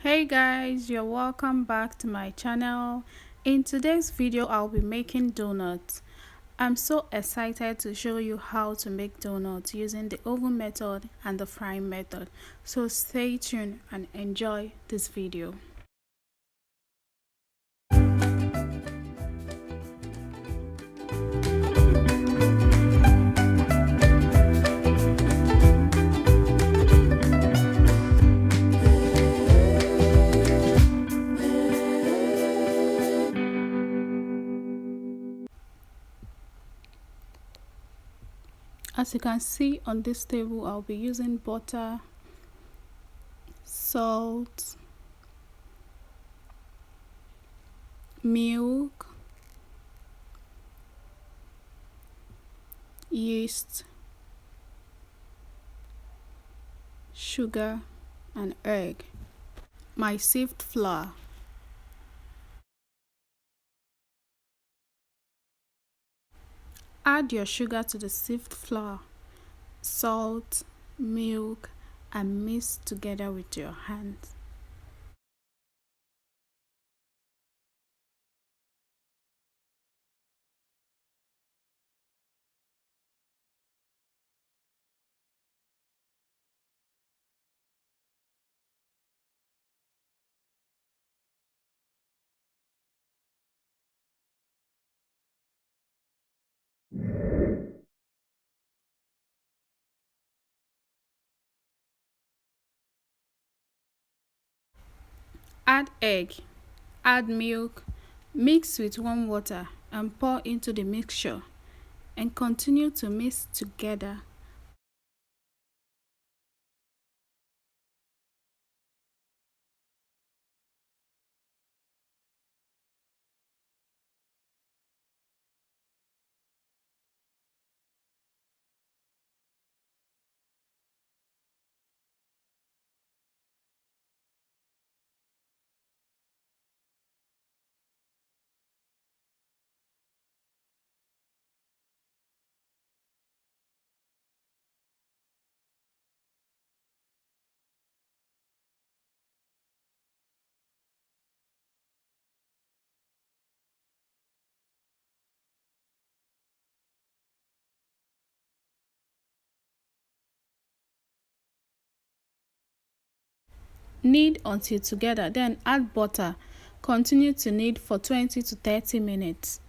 Hey guys, you're welcome back to my channel. In today's video I'll be making donuts. I'm so excited to show you how to make donuts using the oven method and the frying method, so stay tuned and enjoy this video. As you can see on this table, I'll be using butter, salt, milk, yeast, sugar, and egg. My sieved flour. Add your sugar to the sieved flour, salt, milk, and mix together with your hands. Add egg, add milk, mix with warm water and pour into the mixture and continue to mix together. Knead until together, then add butter. Continue to knead for 20 to 30 minutes.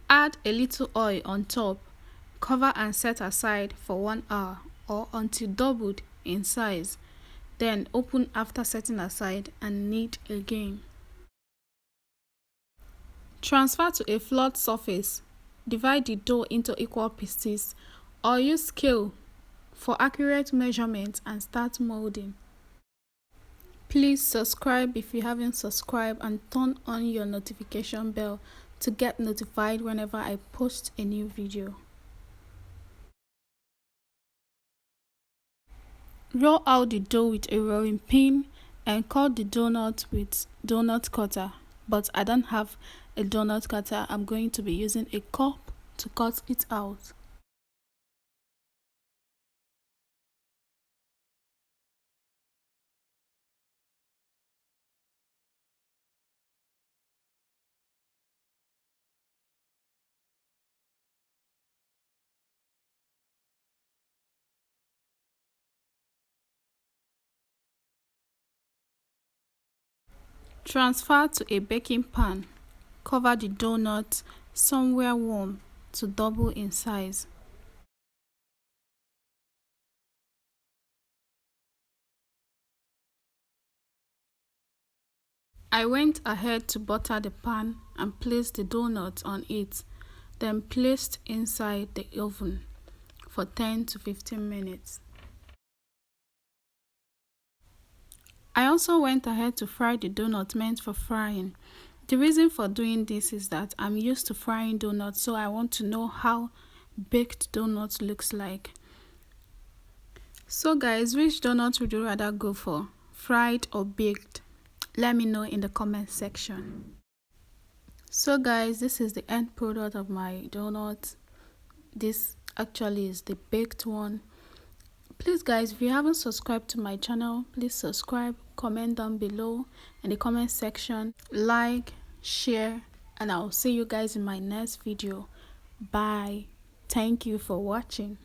Add a little oil on top, cover and set aside for 1 hour or until doubled in size. Then open after setting aside and knead again. Transfer to a flat surface. Divide the dough into equal pieces or use scale for accurate measurement and start molding. Please subscribe if you haven't subscribed and turn on your notification bell to get notified whenever I post a new video. Roll out the dough with a rolling pin and cut the donut with donut cutter, but I don't have a donut cutter. I'm going to be using a cup to cut it out. Transfer to a baking pan. Cover the donut somewhere warm to double in size. I went ahead to butter the pan and placed the donut on it, then placed inside the oven for 10 to 15 minutes. I also went ahead to fry the donut meant for frying. The reason for doing this is that I'm used to frying donuts, so I want to know how baked donut looks like. So guys, which donut would you rather go for? Fried or baked? Let me know in the comment section. So guys, this is the end product of my donut. This actually is the baked one. Please guys, if you haven't subscribed to my channel, please subscribe, comment down below in the comment section, like, share, and I'll see you guys in my next video. Bye. Thank you for watching.